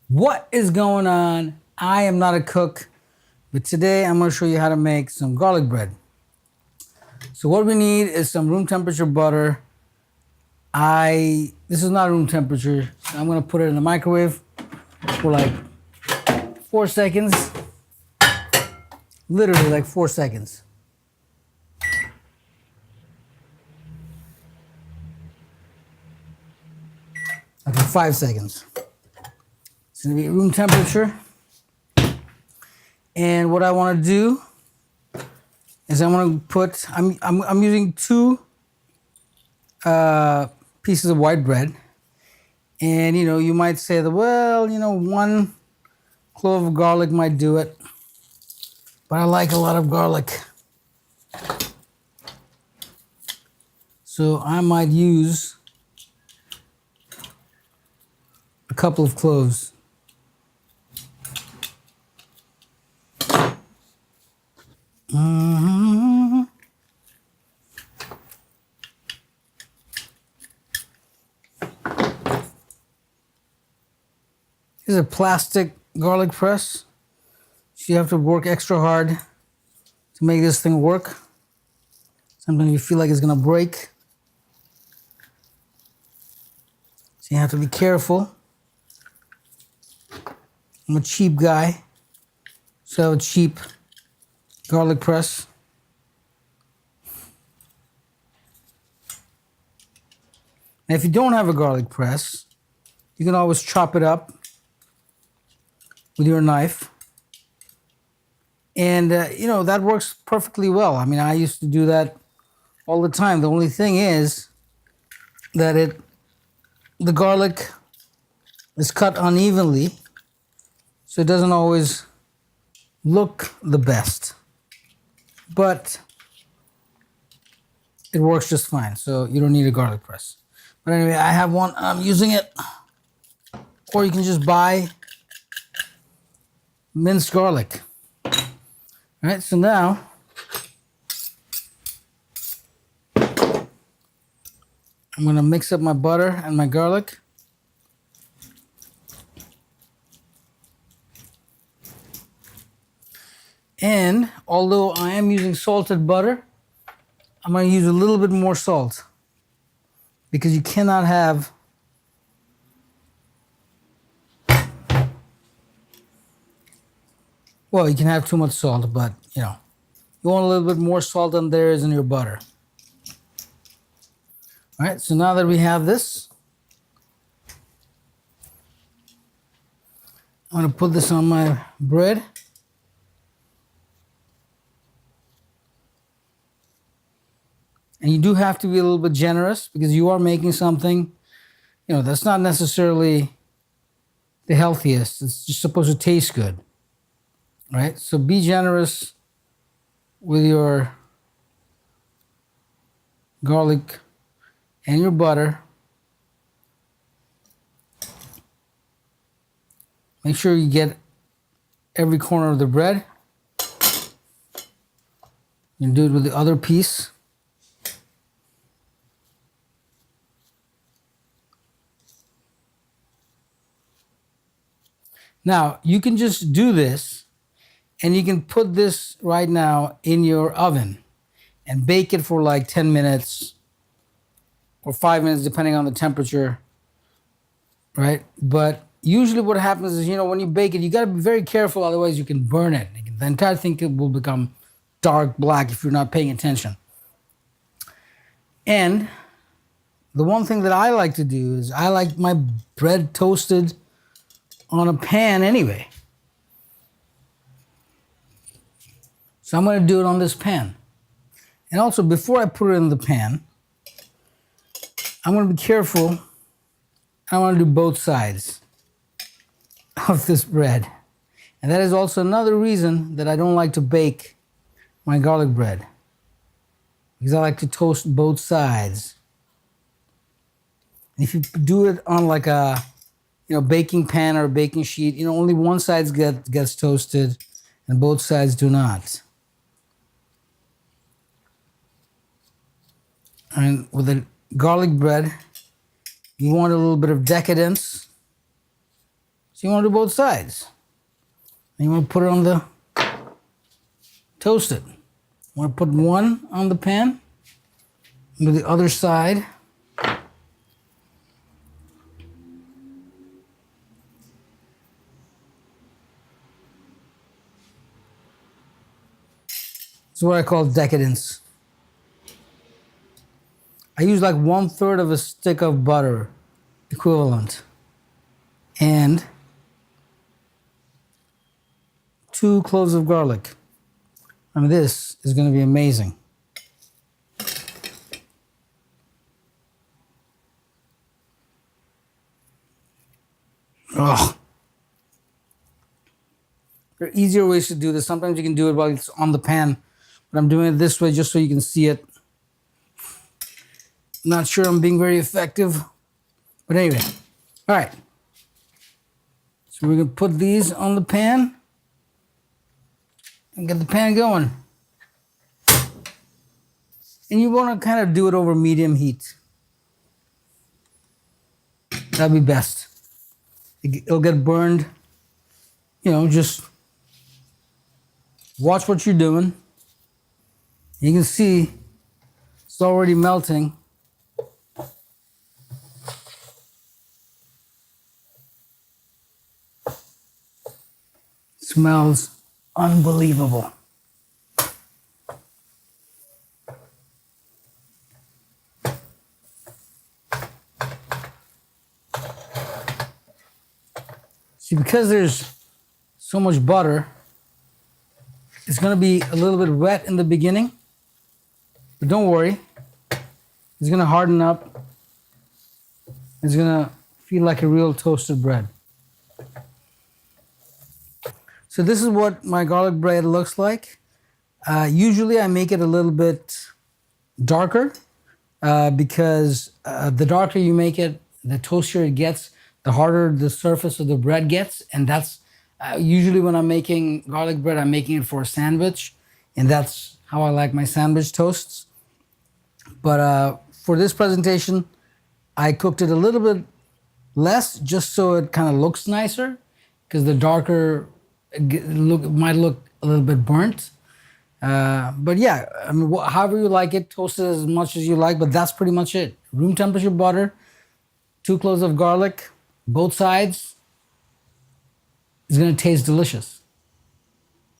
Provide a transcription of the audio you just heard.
What is going on? I am not a cook, but today I'm going to show you how to make some garlic bread. So what we need is some room temperature butter. This is not room temperature, so I'm going to put it in the microwave for like 4 seconds. Literally like 4 seconds. Okay, 5 seconds. It's going to be room temperature. And what I want to do is I'm going to put, I'm using 2 pieces of white bread. And, you might say that, well, 1 clove of garlic might do it. But I like a lot of garlic. So I might use a couple of cloves. This is a plastic garlic press. So you have to work extra hard to make this thing work. Sometimes you feel like it's gonna break. So you have to be careful. I'm a cheap guy, so I have a cheap garlic press. And if you don't have a garlic press, you can always chop it up with your knife. And, that works perfectly well. I mean, I used to do that all the time. The only thing is that the garlic is cut unevenly, so it doesn't always look the best. But it works just fine, so you don't need a garlic press. But anyway, I have one, I'm using it. Or you can just buy minced garlic. All right, so now I'm gonna mix up my butter and my garlic. And although I am using salted butter, I'm gonna use a little bit more salt because you cannot have well, you can have too much salt, but you want a little bit more salt than there is in your butter. All right, so now that we have this, I'm gonna put this on my bread. And you do have to be a little bit generous because you are making something, that's not necessarily the healthiest. It's just supposed to taste good, right? So be generous with your garlic and your butter. Make sure you get every corner of the bread. You can do it with the other piece. Now, you can just do this and you can put this right now in your oven and bake it for like 10 minutes or 5 minutes, depending on the temperature, right? But usually what happens is, when you bake it, you gotta be very careful, otherwise you can burn it. The entire thing will become dark black if you're not paying attention. And the one thing that I like to do is I like my bread toasted on a pan anyway. So I'm going to do it on this pan. And also, before I put it in the pan, I'm going to be careful. I want to do both sides of this bread. And that is also another reason that I don't like to bake my garlic bread, because I like to toast both sides. And if you do it on like a baking pan or a baking sheet, only one side gets toasted and both sides do not. And with the garlic bread, you want a little bit of decadence. So you want to do both sides. And you want to put it on the, toast it. You want to put one on the pan, and do the other side. This is what I call decadence. I use like 1/3 of a stick of butter equivalent. And 2 cloves of garlic. I mean, this is going to be amazing. Oh. There are easier ways to do this. Sometimes you can do it while it's on the pan, but I'm doing it this way just so you can see it. Not sure I'm being very effective, but anyway. All right. So we're going to put these on the pan and get the pan going. And you want to kind of do it over medium heat. That'd be best. It'll get burned. You know, just watch what you're doing. You can see it's already melting. Smells unbelievable. See, because there's so much butter, it's going to be a little bit wet in the beginning, but don't worry. It's going to harden up. It's going to feel like a real toasted bread. So this is what my garlic bread looks like. Usually I make it a little bit darker because the darker you make it, the toastier it gets, the harder the surface of the bread gets. And that's usually when I'm making garlic bread, I'm making it for a sandwich. And that's how I like my sandwich toasts. But for this presentation, I cooked it a little bit less just so it kind of looks nicer, because the darker might look a little bit burnt. But yeah, I mean, however you like it, toast it as much as you like, but that's pretty much it. Room temperature butter, 2 cloves of garlic, both sides. It's gonna taste delicious.